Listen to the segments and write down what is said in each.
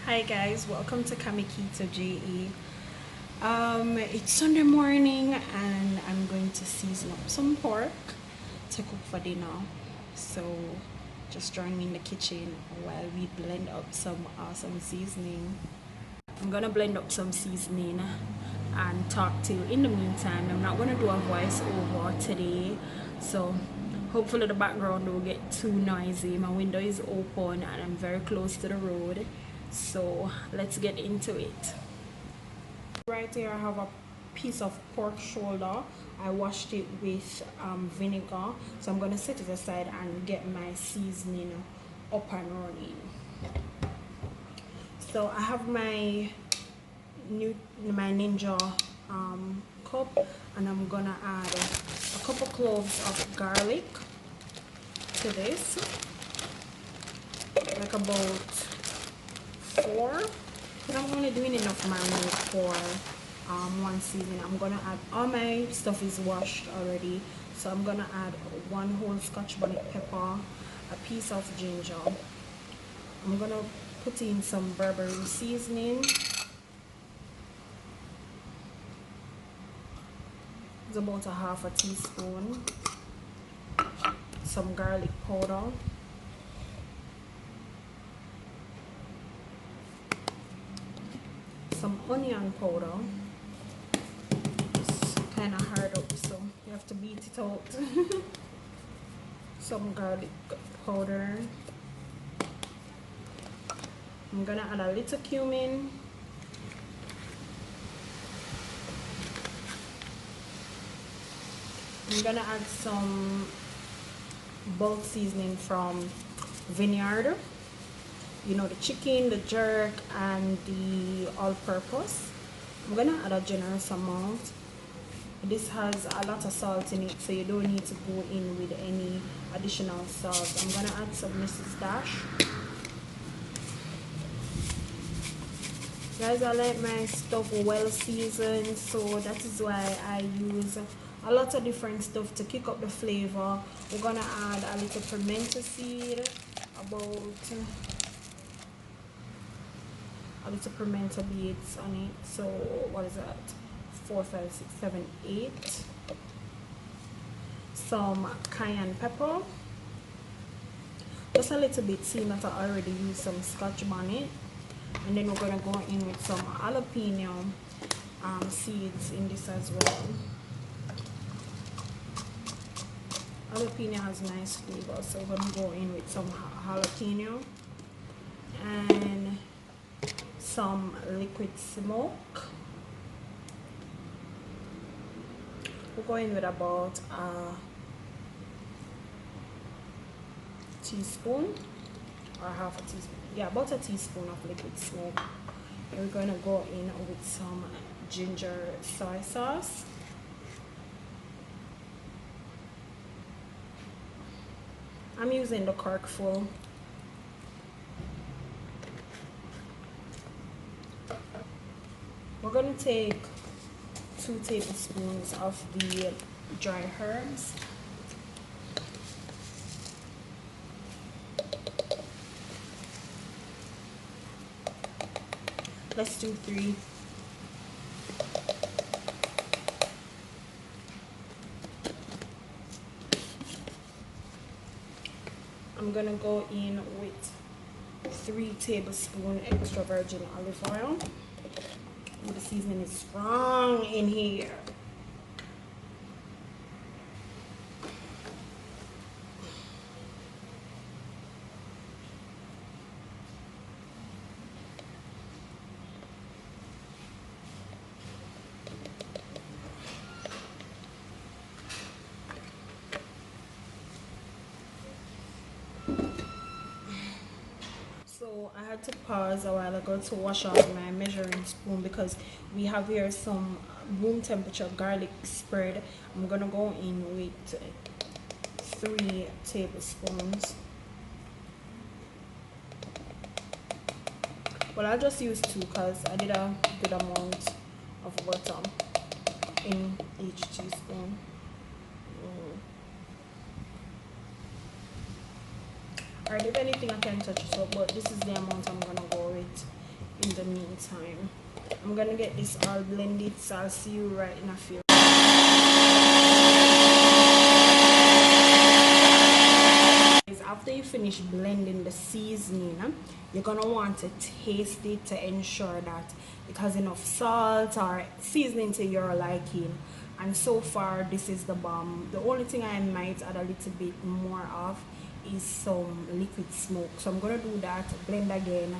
Hi guys, welcome to Keto JE. It's Sunday morning and I'm going to season up some pork to cook for dinner. So just join me in the kitchen while we blend up some awesome seasoning. I'm gonna blend up some seasoning and talk to you. In the meantime, I'm not gonna do a voiceover today, so hopefully the background don't get too noisy. My window is open and I'm very close to the road, so let's get into it. Right here I have a piece of pork shoulder. I washed it with vinegar, so I'm gonna set it aside and get my seasoning up and running. So I have my Ninja cup, and I'm gonna add a couple cloves of garlic to this, like about 4. But I'm only doing enough marinade for one season. I'm gonna add, all my stuff is washed already, so I'm gonna add 1 whole Scotch bonnet pepper, a piece of ginger. I'm gonna put in some Burberry seasoning. It's about a half a teaspoon. Some garlic powder. Some onion powder. It's kind of hard up, so you have to beat it out. Some garlic powder. I'm gonna add a little cumin. I'm gonna add some bulk seasoning from Vineyard. You know, the chicken, the jerk, and the all-purpose. I'm gonna add a generous amount. This has a lot of salt in it, so you don't need to go in with any additional salt. I'm gonna add some Mrs. Dash. Guys, I like my stuff well seasoned, so that is why I use a lot of different stuff to kick up the flavor. We're gonna add a little pimento seed, about a little pimento beads on it. So what is that? 4, 5, 6, 7, 8. Some cayenne pepper, just a little bit, seeing that I already used some Scotch bonnet. And then we're gonna go in with some jalapeno seeds in this as well. Jalapeno has nice flavor, so we're gonna go in with some jalapeno and some liquid smoke. We're going with about a teaspoon or half a teaspoon. Yeah, about a teaspoon of liquid smoke. And we're gonna go in with some ginger soy sauce. I'm using the cork full. We're gonna take 2 tablespoons of the dry herbs. Let's do 3. I'm gonna go in with 3 tablespoons extra virgin olive oil. The seasoning is strong in here. So I had to pause a while ago to wash off my measuring spoon because we have here some room temperature garlic spread. I'm gonna go in with 3 tablespoons. Well, I'll just use 2 because I did a good amount of butter in each teaspoon. Alright, if anything I can touch it up, but this is the amount I'm gonna go with. the meantime. I'm gonna get this all blended, so I'll see you right in a few. After you finish blending the seasoning, you're gonna want to taste it to ensure that it has enough salt or seasoning to your liking. And so far, this is the bomb. The only thing I might add a little bit more of is some liquid smoke. So I'm gonna do that, blend again,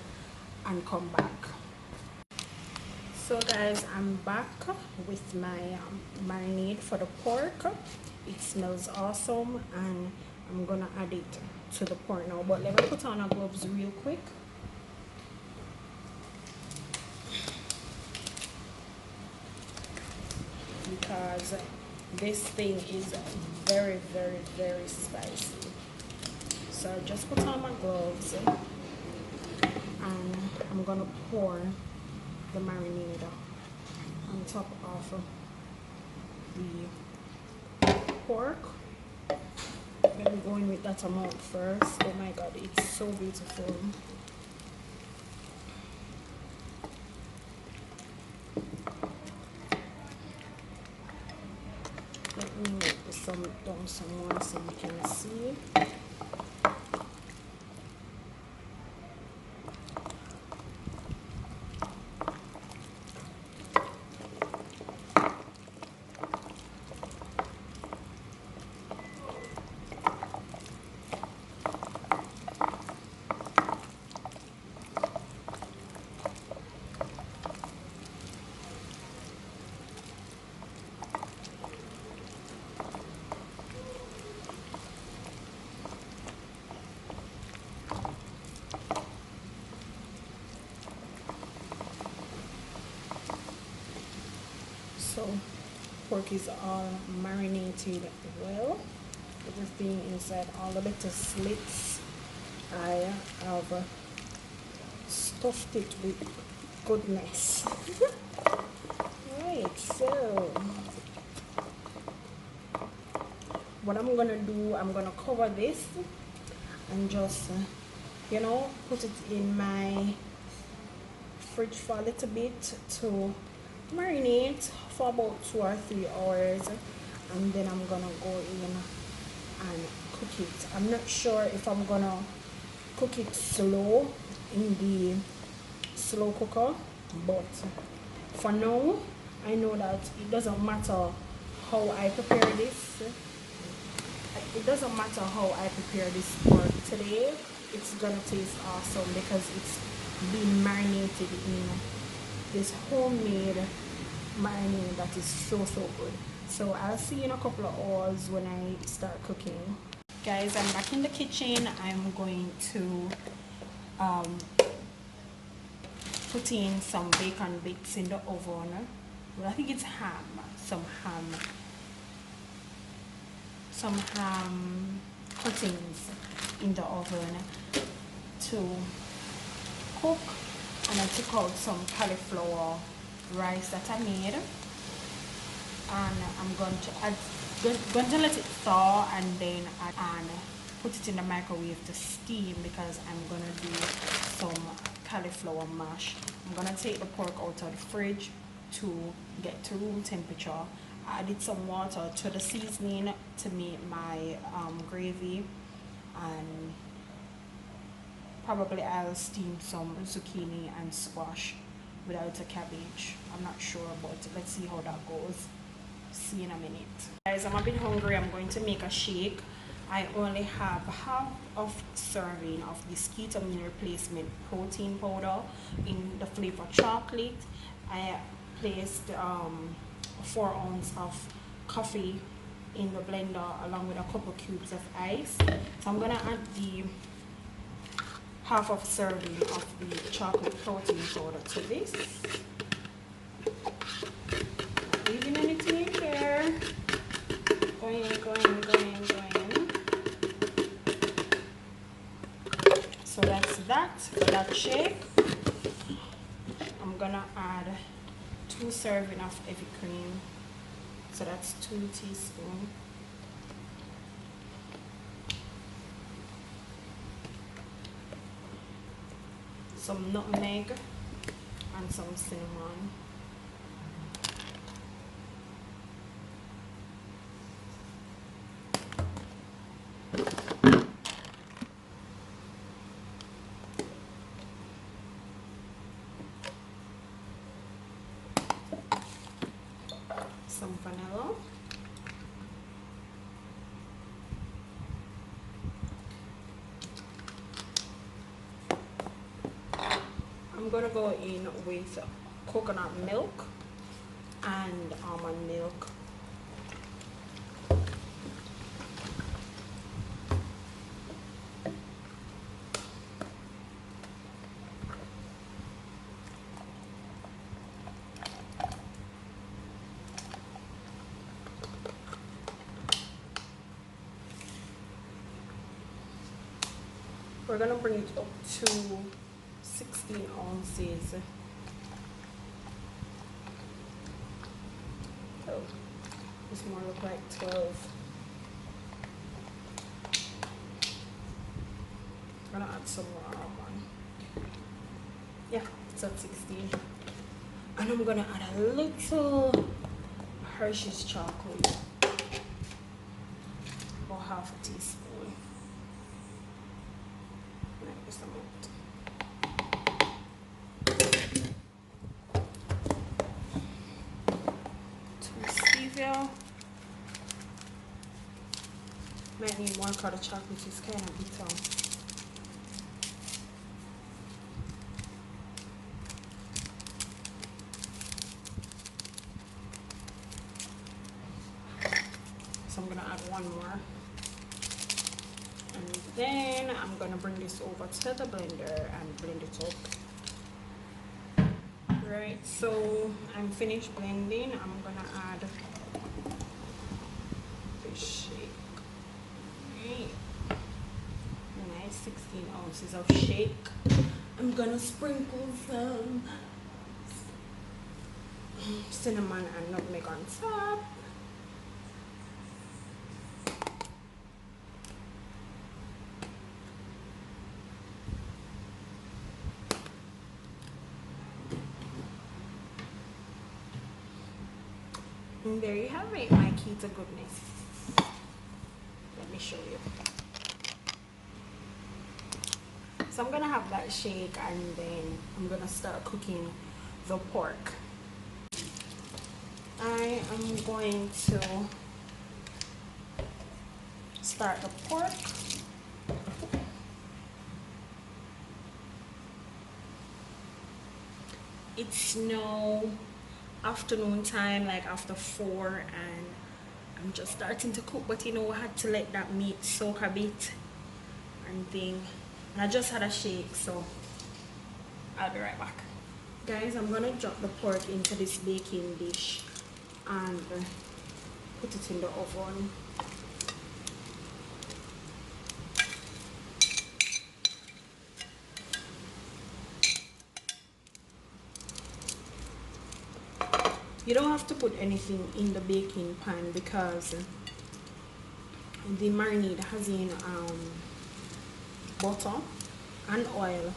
and come back. So guys, I'm back with my marinade for the pork. It smells awesome, and I'm gonna add it to the pork now. But let me put on our gloves real quick. Because this thing is very, very, very spicy. So I just put on my gloves, and I'm gonna pour the marinade on top of the pork. I'm going with that amount first. Oh my god, it's so beautiful. Let me make this down some more so you can see. So pork is all marinated well. Everything inside all the little slits. I have stuffed it with goodness. Right, so what I'm gonna do, I'm gonna cover this and just you know, put it in my fridge for a little bit to marinate for about 2 or 3 hours, and then I'm gonna go in and cook it. I'm not sure if I'm gonna cook it slow in the slow cooker, but for now I know that it doesn't matter how I prepare this. It doesn't matter how I prepare this pork today, it's gonna taste awesome because it's been marinated in this homemade marinade that is so good. So I'll see you in a couple of hours when I start cooking. Guys, I'm back in the kitchen. I'm going to put in some bacon bits in the oven. Well, I think it's ham, some ham cuttings in the oven to cook. And I took out some cauliflower rice that I made, and I'm going to let it thaw and then and put it in the microwave to steam because I'm going to do some cauliflower mash. I'm going to take the pork out of the fridge to get to room temperature. I added some water to the seasoning to make my gravy, and probably I'll steam some zucchini and squash without a cabbage. I'm not sure, but let's see how that goes. See you in a minute. Guys, I'm a bit hungry. I'm going to make a shake. I only have half of serving of this Keto meal replacement protein powder in the flavor chocolate. I placed 4 ounces of coffee in the blender along with a couple cubes of ice. So I'm gonna add the half of serving of the chocolate protein powder to this. Not leaving anything in there. Going. So that's that for that shake. I'm gonna add 2 servings of heavy cream. So that's 2 teaspoons. Some nutmeg, and some cinnamon. Some vanilla. I'm gonna go in with coconut milk and almond milk. We're gonna bring it up to 16 ounces. Oh, this more look like 12. I'm gonna add some more almond. Yeah, it's at 16. And I'm gonna add a little Hershey's chocolate, or half a teaspoon. Like this amount. Stevia. Might need more because the chocolate is kind of bitter. So I'm gonna add one more. And then I'm gonna bring this over to the blender and blend it up. Right, so I'm finished blending. I'm gonna add this shake. Right. Nice 16 ounces of shake. I'm gonna sprinkle some cinnamon and nutmeg on top. And there you have it, my keto goodness. Let me show you. So I'm gonna have that shake and then I'm gonna start cooking the pork. I am going to start the pork. It's now afternoon time, like after 4, and I'm just starting to cook, but you know, I had to let that meat soak a bit and thing, and I just had a shake, so I'll be right back. Guys, I'm gonna drop the pork into this baking dish and put it in the oven. You don't have to put anything in the baking pan because the marinade has in butter and oil,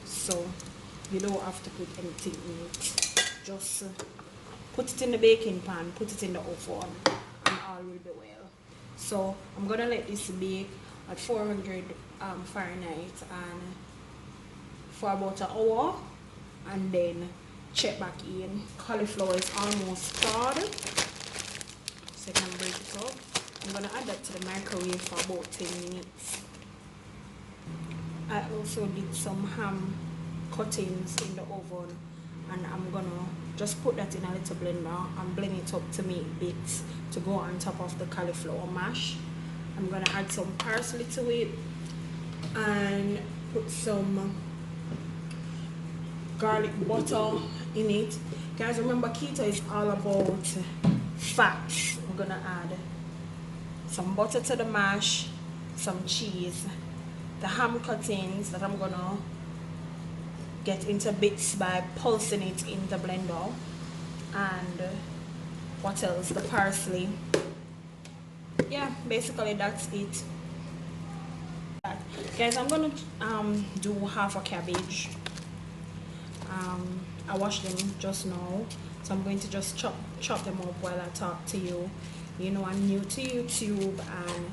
so you don't have to put anything in it. Just put it in the baking pan, put it in the oven, and all will be well. So I'm gonna let this bake at 400 Fahrenheit and for about an hour, and then check back in. Cauliflower is almost thawed, so I can break it up. I'm gonna add that to the microwave for about 10 minutes. I also did some ham cuttings in the oven, and I'm gonna just put that in a little blender and blend it up to make bits to go on top of the cauliflower mash. I'm gonna add some parsley to it and put some garlic butter in it. Guys, remember keto is all about fats. I'm gonna add some butter to the mash, some cheese, the ham cuttings that I'm gonna get into bits by pulsing it in the blender, and what else, the parsley. Yeah, basically that's it. Guys, I'm gonna do half a cabbage. I washed them just now, so I'm going to just chop them up while I talk to you. You know, I'm new to YouTube, and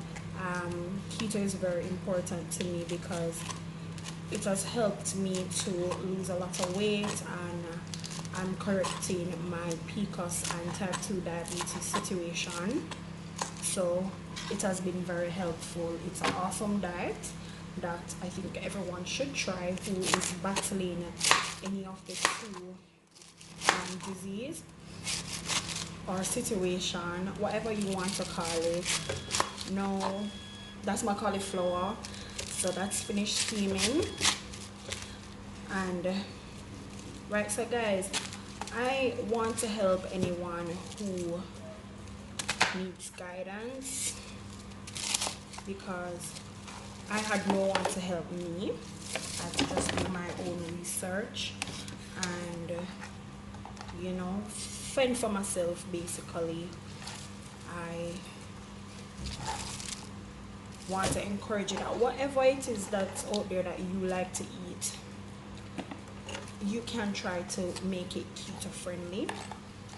keto is very important to me because it has helped me to lose a lot of weight, and I'm correcting my PCOS and type 2 diabetes situation. So it has been very helpful. It's an awesome diet that I think everyone should try who is battling any of the two disease or situation, whatever you want to call it. No, that's my cauliflower. So that's finished steaming. And right, so guys, I want to help anyone who needs guidance because I had no one to help me. I had to just do my own research and, you know, fend for myself basically. I want to encourage you that whatever it is that's out there that you like to eat, you can try to make it keto friendly.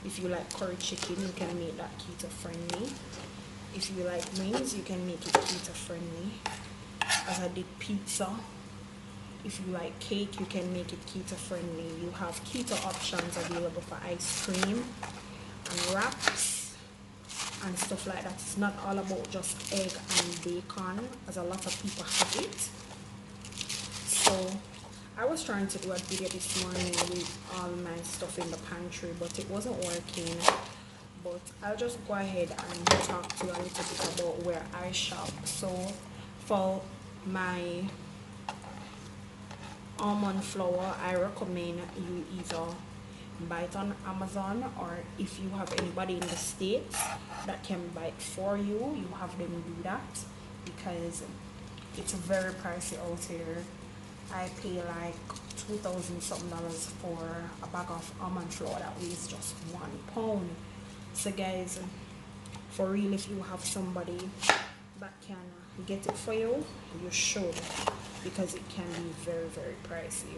If you like curry chicken, you can make that keto friendly. If you like wings, you can make it keto friendly, as I did pizza. If you like cake, you can make it keto friendly. You have keto options available for ice cream and wraps and stuff like that. It's not all about just egg and bacon, as a lot of people have it. So I was trying to do a video this morning with all my stuff in the pantry, but it wasn't working. But I'll just go ahead and talk to you a little bit about where I shop. So for my almond flour, I recommend you either buy it on Amazon, or if you have anybody in the States that can buy it for you, you have them do that, because it's very pricey out here. I pay like $2,000 something for a bag of almond flour that weighs just 1 pound. So guys, for real, if you have somebody that can get it for you, you should, because it can be very, very pricey.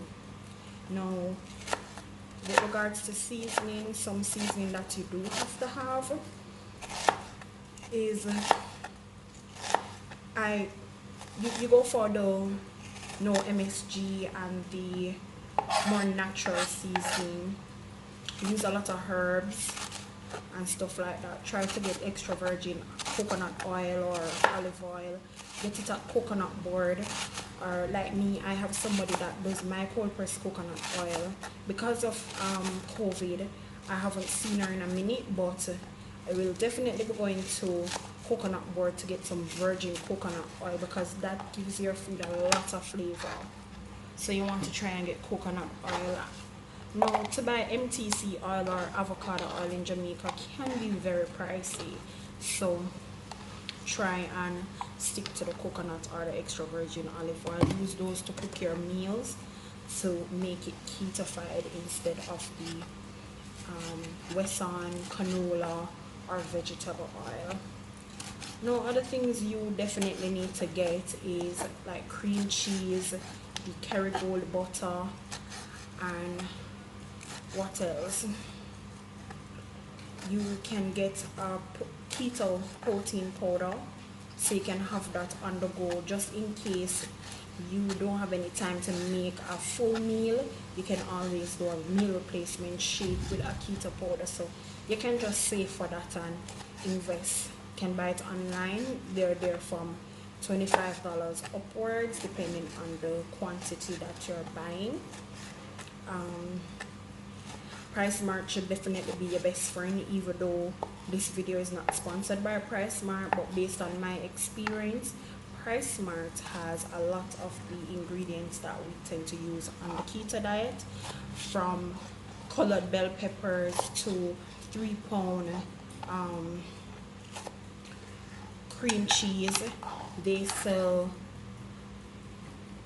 Now, with regards to seasoning, some seasoning that you do have to have is you go for the no MSG and the more natural seasoning. Use a lot of herbs and stuff like that. Try to get extra virgin coconut oil or olive oil. Get it at coconut board, or like me, I have somebody that does my cold pressed coconut oil. Because of COVID, I haven't seen her in a minute, but I will definitely be going to coconut board to get some virgin coconut oil, because that gives your food a lot of flavor. So you want to try and get coconut oil. Now, to buy MTC oil or avocado oil in Jamaica can be very pricey, so try and stick to the coconut or the extra virgin olive oil. Use those to cook your meals to make it ketofied instead of the Wesson, canola or vegetable oil. Now, other things you definitely need to get is like cream cheese, the Kerrygold butter, and what else? You can get a keto protein powder, so you can have that on the go just in case you don't have any time to make a full meal. You can always do a meal replacement shake with a keto powder, so you can just save for that and invest. You can buy it online. They're there from $25 upwards depending on the quantity that you're buying. Price Mart should definitely be your best friend, even though this video is not sponsored by Price Mart, but based on my experience, Price Mart has a lot of the ingredients that we tend to use on the keto diet, from colored bell peppers to 3-pound cream cheese. They sell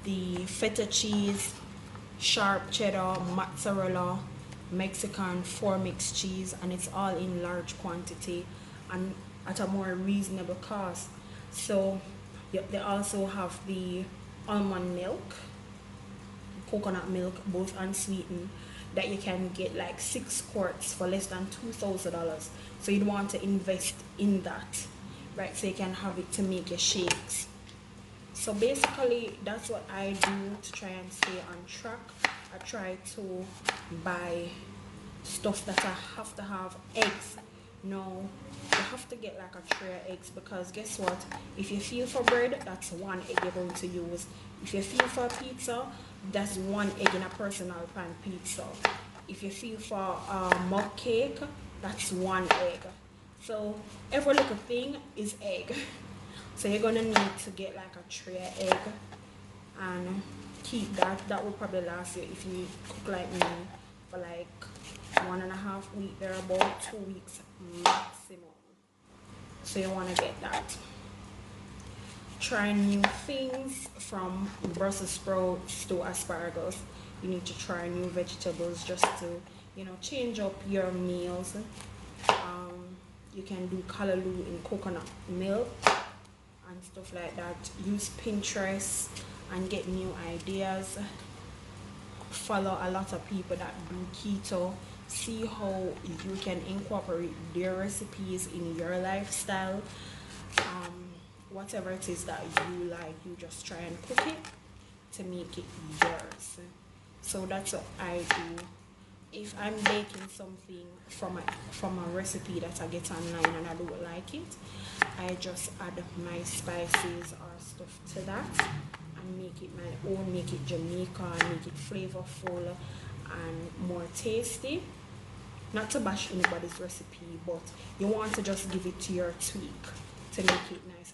the feta cheese, sharp cheddar, mozzarella, Mexican 4-mix cheese, and it's all in large quantity and at a more reasonable cost. So they also have the almond milk, coconut milk, both unsweetened, that you can get like 6 quarts for less than $2,000. So you'd want to invest in that, right? So you can have it to make your shakes. So basically that's what I do to try and stay on track. I try to buy stuff that I have to have. Eggs, no, you have to get like a tray of eggs, because guess what, if you feel for bread, that's 1 egg you're going to use. If you feel for pizza, that's 1 egg in a personal pan pizza. If you feel for mug cake, that's 1 egg. So every little thing is egg. So you're gonna need to get like a tray of egg and keep that. That will probably last you, if you cook like me, for like 1.5 weeks. They're about 2 weeks maximum. So you want to get that. Try new things, from Brussels sprouts to asparagus. You need to try new vegetables just to, you know, change up your meals. You can do callaloo in coconut milk and stuff like that. Use Pinterest and get new ideas. Follow a lot of people that do keto. See how you can incorporate their recipes in your lifestyle. Whatever it is that you like, you just try and cook it to make it yours. So that's what I do. If I'm baking something from a recipe that I get online and I don't like it, I just add my spices or stuff to that and make it my own, make it Jamaica, and make it flavorful and more tasty. Not to bash anybody's recipe, but you want to just give it to your tweak to make it nice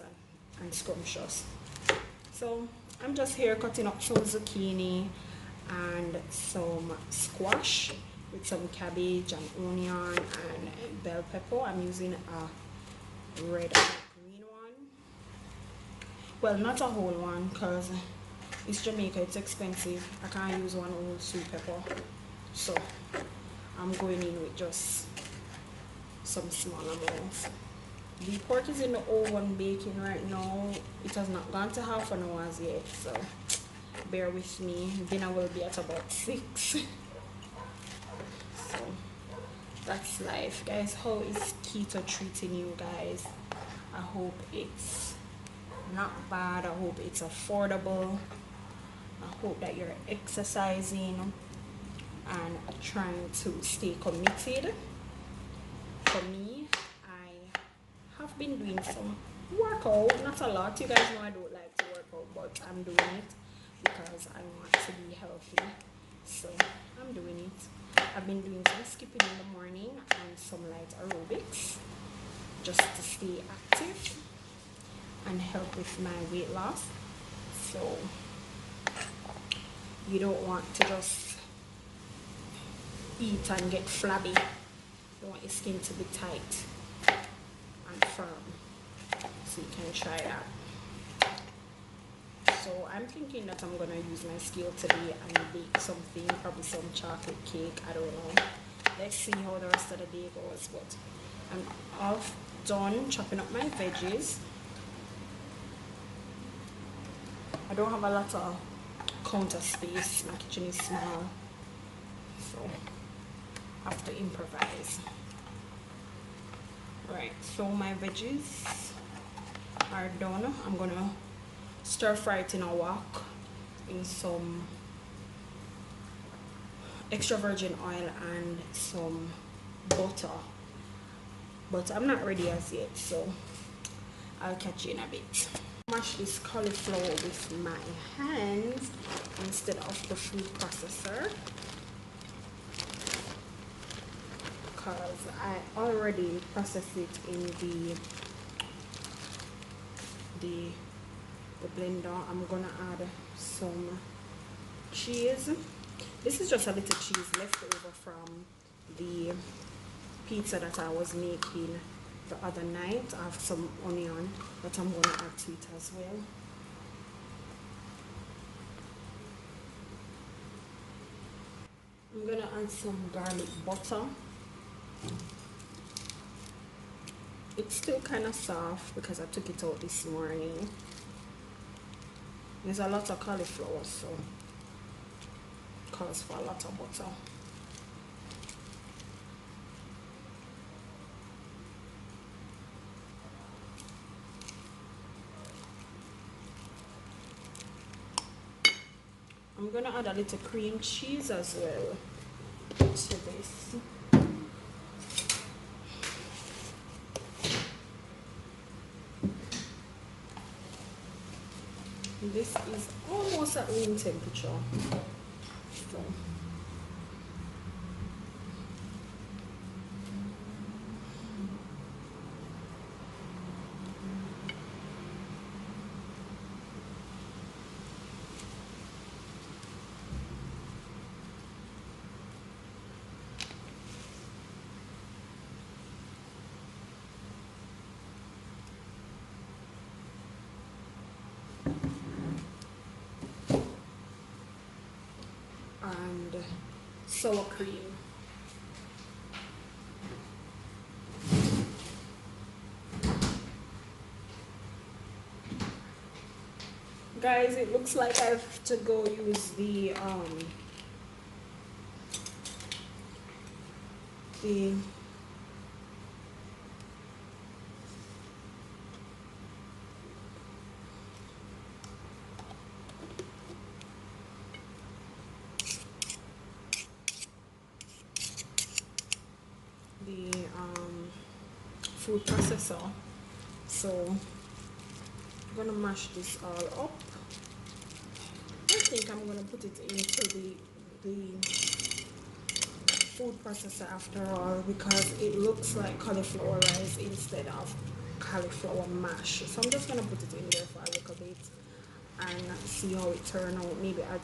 and scrumptious. So I'm just here cutting up some zucchini and some squash with some cabbage and onion and bell pepper. I'm using a red and green one. Well, not a whole one, because it's Jamaica, it's expensive. I can't use one whole sweet pepper. So I'm going in with just some small amounts. The pork is in the oven baking right now. It has not gone to half an hour as yet, so bear with me. Dinner will be at about 6. So that's life, guys. How is keto treating you guys? I hope it's not bad. I hope it's affordable. I hope that you're exercising and trying to stay committed. For me, I have been doing some workout, not a lot. You guys know I don't like to work out, but I'm doing it because I want to be healthy. So I'm doing it. I've been doing some skipping in the morning and some light aerobics just to stay active and help with my weight loss. So you don't want to just eat and get flabby. You want your skin to be tight and firm. So you can try that. So I'm thinking that I'm gonna use my scale today and bake something, probably some chocolate cake, I don't know. Let's see how the rest of the day goes. But I'm all done chopping up my veggies. I don't have a lot of counter space. My kitchen is small, so I have to improvise. Right, so my veggies are done. I'm gonna stir fry it in a wok in some extra virgin oil and some butter, but I'm not ready as yet, so I'll catch you in a bit. Mash this cauliflower with my hands instead of the food processor, because I already processed it in the blender. I'm gonna add some cheese. This is just a little cheese left over from the pizza that I was making the other night. I have some onion that I'm gonna add to it as well. I'm gonna add some garlic butter. It's still kind of soft because I took it out this morning. There's a lot of cauliflower, so calls for a lot of butter. I'm gonna add a little cream cheese as well to this. This is almost at room temperature. So and sour cream. Guys, it looks like I have to go use the food processor. So I'm gonna mash this all up. I think I'm gonna put it into the food processor after all, because it looks like cauliflower rice instead of cauliflower mash. So I'm just gonna put it in there for a little bit and see how it turns out. Maybe add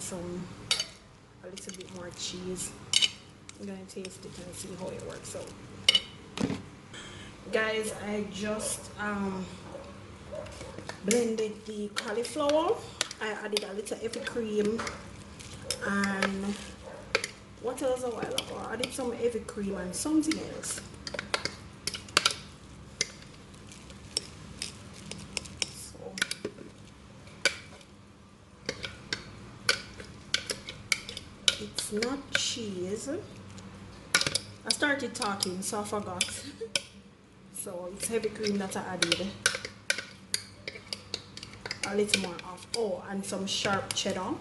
a little bit more cheese. I'm gonna taste it and see how it works out. Guys, I just blended the cauliflower. I added a little heavy cream, and what else a while ago? I added some heavy cream and something else. So it's not cheese. I started talking, so I forgot. So it's heavy cream that I added. A little more of, oh, and some sharp cheddar.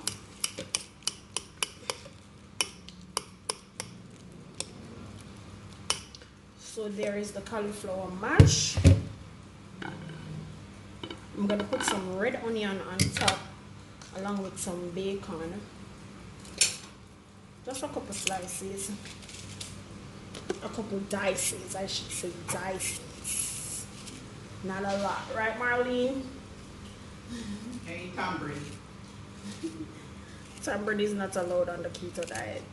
So there is the cauliflower mash. I'm gonna put some red onion on top along with some bacon. Just a couple slices. A couple dices, I should say dices. Not a lot, right, Marlene? Hey, tambourine. Tambourine is not allowed on the keto diet.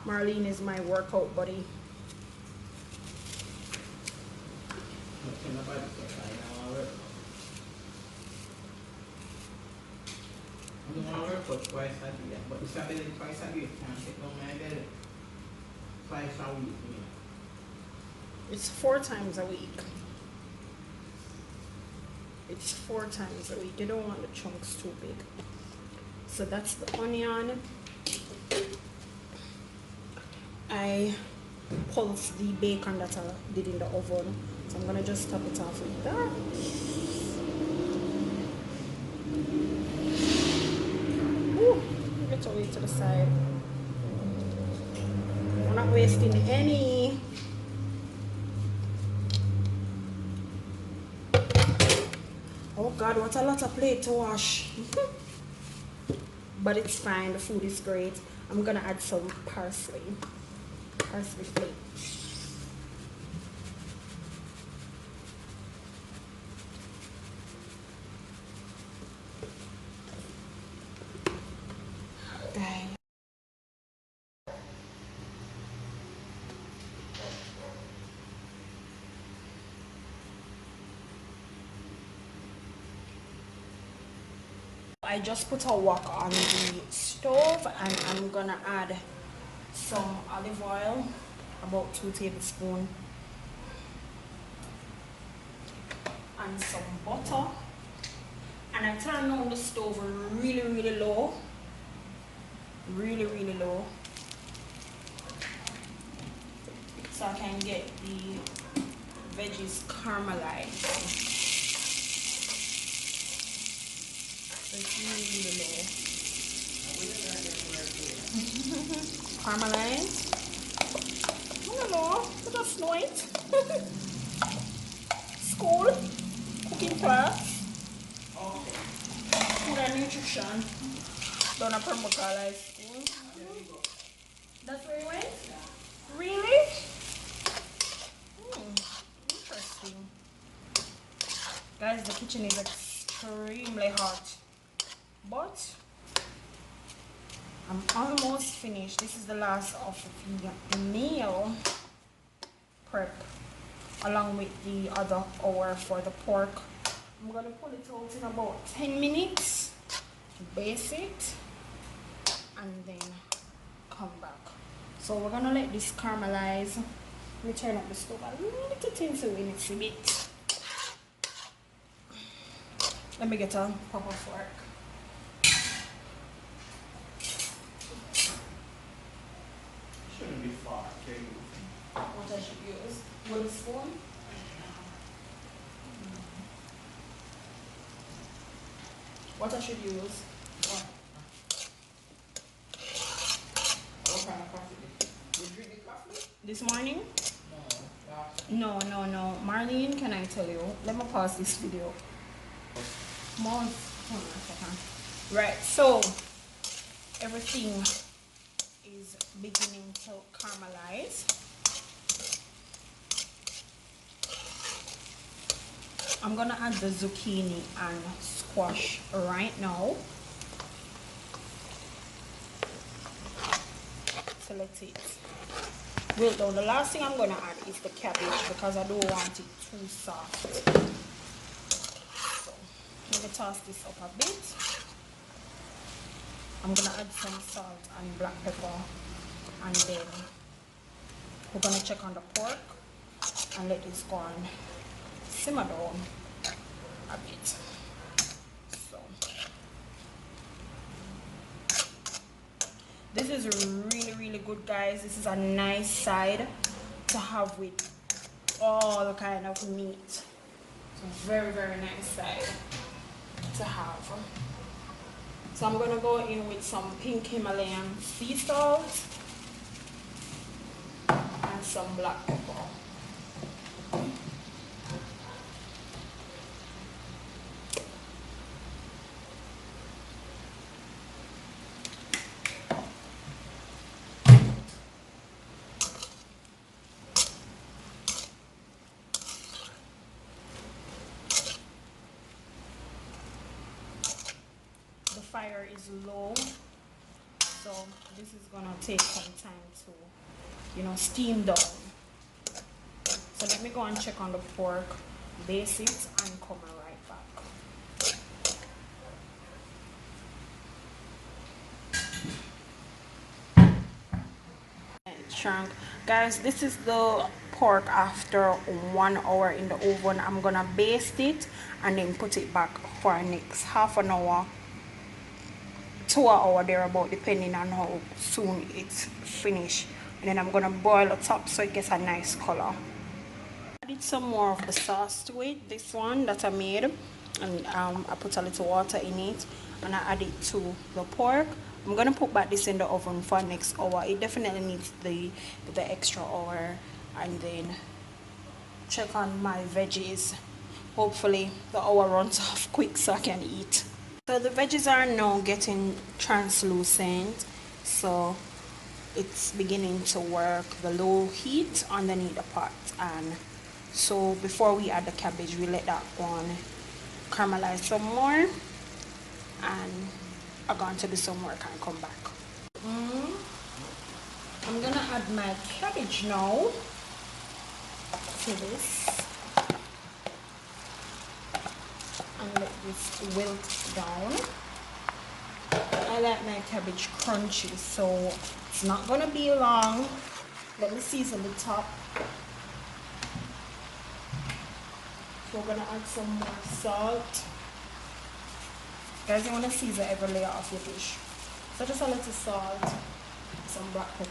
Marlene is my workout buddy. I'm going to work for twice a day, but it's not really twice a day. Can't sit down my bed twice a week. It's 4 times a week. It's 4 times a week. You don't want the chunks too big. So that's the onion. I pulsed the bacon that I did in the oven. So I'm gonna just top it off with that. Woo, get away to the side. We're not wasting any. Oh God, what a lot of plate to wash. But it's fine, the food is great. I'm gonna add some parsley flakes. Okay. I just put a wok on the stove and I'm gonna add some olive oil, about 2 tablespoons, and some butter. And I turn on the stove really low. Really low. So I can get the veggies caramelized. So it's really low. Caramelized. I don't know, I just know it. School, cooking class, food and nutrition. Don't promote college school. That's where you went? Really? Interesting. Guys, the kitchen is extremely hot. But I'm almost finished. This is the last of the meal prep, along with the other hour for the pork. I'm gonna pull it out in about 10 minutes, baste it, and then come back. So we're gonna let this caramelize. Let me turn up the stove a little tinsel in it a bit. Let me get a proper fork. Shouldn't be far, okay? What I should use? With a spoon? What I should use? What kind of coffee? You drink the coffee? This morning? No. No. Marlene, can I tell you? Let me pause this video. Hold on a second. Right, so everything is beginning to caramelize. I'm gonna add the zucchini and squash right now. So let it wilt down. The last thing I'm gonna add is the cabbage because I don't want it too soft. So let me toss this up a bit. I'm gonna add some salt and black pepper, and then we're gonna check on the pork and let this go and simmer down a bit. So this is really good, guys. This is a nice side to have with all kind of meat. It's a very nice side to have. So I'm gonna go in with some pink Himalayan sea salt and some black pepper. Fire is low, so this is gonna take some time to, steam down. So let me go and check on the pork, baste it, and come right back. Shrunk. Guys, this is the pork after 1 hour in the oven. I'm gonna baste it and then put it back for the next half an hour to an hour thereabout, depending on how soon it's finished. And then I'm gonna boil the top so it gets a nice color. I did some more of the sauce to it, this one that I made, and I put a little water in it and I add it to the pork. I'm gonna put back this in the oven for next hour. It definitely needs the extra hour, and then check on my veggies. Hopefully the hour runs off quick so I can eat. So the veggies are now getting translucent, so it's beginning to work the low heat underneath the pot. And so before we add the cabbage, we let that go on caramelize some more, and I'm going to do some work and come back. I'm gonna add my cabbage now to this and let this wilt down. I like my cabbage crunchy, so it's not gonna be long. Let me season the top. So we're gonna add some more salt. Guys, you want to season every layer of your dish. So just a little salt, some black pepper.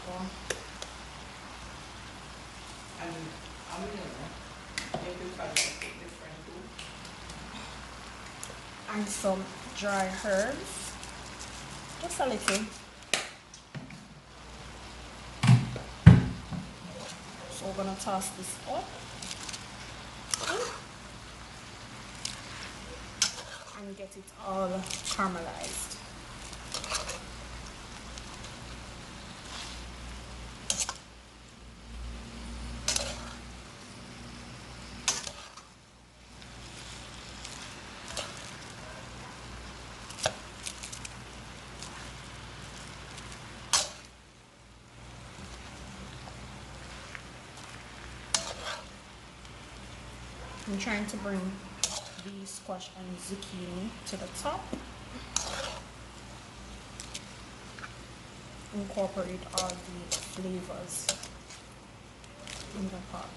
And I don't know, if you try to take different too. And some dry herbs. Just a little. So we're gonna toss this up. And get it all caramelized. I'm trying to bring the squash and zucchini to the top. Incorporate all the flavors in the pot.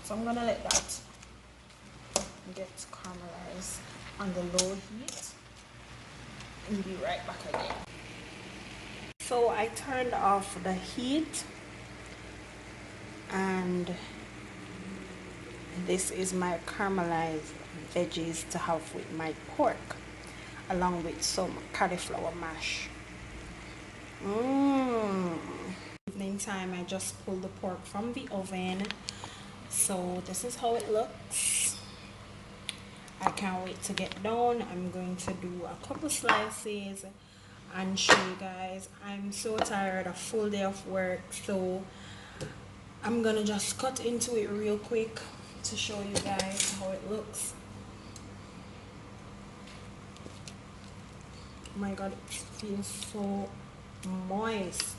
So I'm gonna let that get caramelized on the low heat and be right back again. So I turned off the heat and this is my caramelized veggies to have with my pork along with some cauliflower mash. Evening time, I just pulled the pork from the oven. So this is how it looks. I can't wait to get done. I'm going to do a couple slices and show you guys. I'm so tired, a full day of work, so I'm gonna just cut into it real quick to show you guys how it looks. Oh my god, it feels so moist.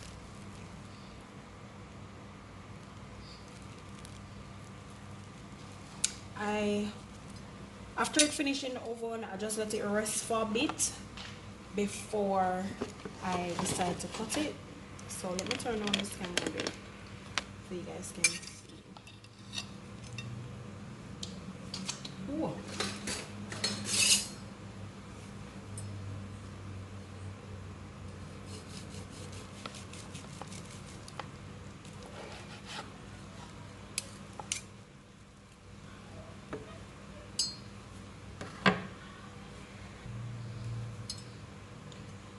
After it finished in the oven, I just let it rest for a bit before I decide to cut it. So let me turn on this camera a bit so you guys can see. Ooh.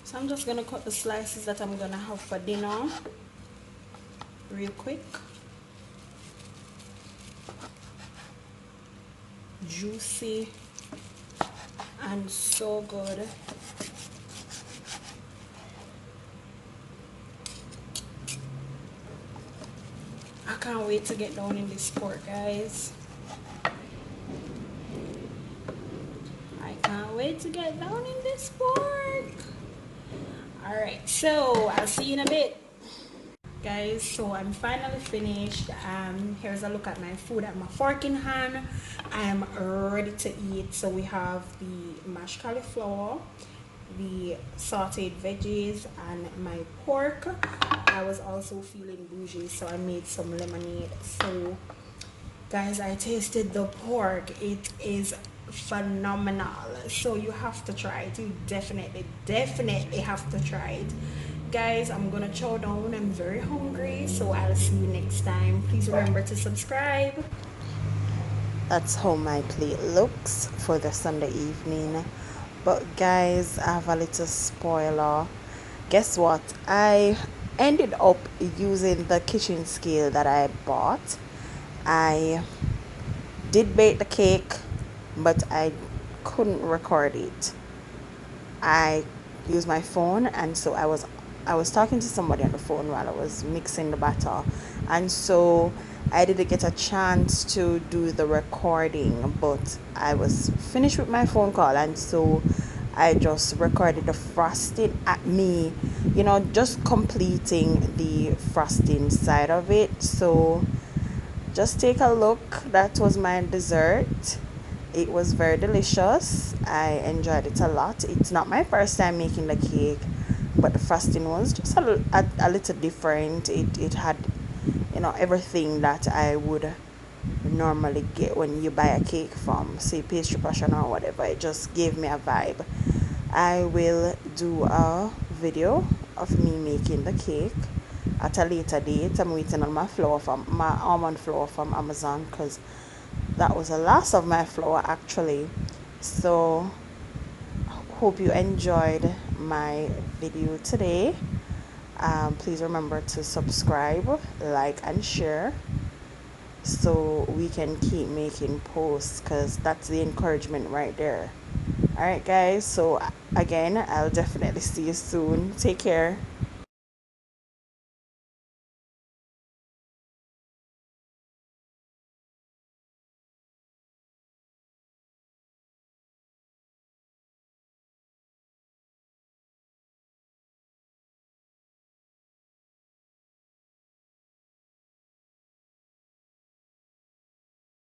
So I'm just gonna cut the slices that I'm gonna have for dinner real quick. Juicy and so good. I can't wait to get down in this pork, guys. I can't wait to get down in this pork. Alright, so I'll see you in a bit. Guys, so I'm finally finished. Here's a look at my food. I have my fork in hand. I'm ready to eat. So we have the mashed cauliflower, the sauteed veggies, and my pork. I was also feeling bougie, so I made some lemonade. So guys, I tasted the pork. It is phenomenal, so you have to try it. You definitely have to try it. Guys, I'm gonna chow down. I'm very hungry, so I'll see you next time. Please remember to subscribe. That's how my plate looks for the Sunday evening. But guys, I have a little spoiler. Guess what? I ended up using the kitchen scale that I bought. I did bake the cake, but I couldn't record it. I used my phone, and so I was talking to somebody on the phone while I was mixing the batter, and so I didn't get a chance to do the recording, but I was finished with my phone call, and so I just recorded the frosting at me, just completing the frosting side of it. So just take a look. That was my dessert. It was very delicious. I enjoyed it a lot. It's not my first time making the cake, but the frosting was just a little different. It you know, everything that I would normally get when you buy a cake from, say, Pastry Passion or whatever. It just gave me a vibe. I will do a video of me making the cake at a later date. I'm waiting on my almond flour from Amazon, because that was the last of my flour actually. So hope you enjoyed my video today. Please remember to subscribe, like, and share, so we can keep making posts, because that's the encouragement right there. All right, guys, so again, I'll definitely see you soon. Take care.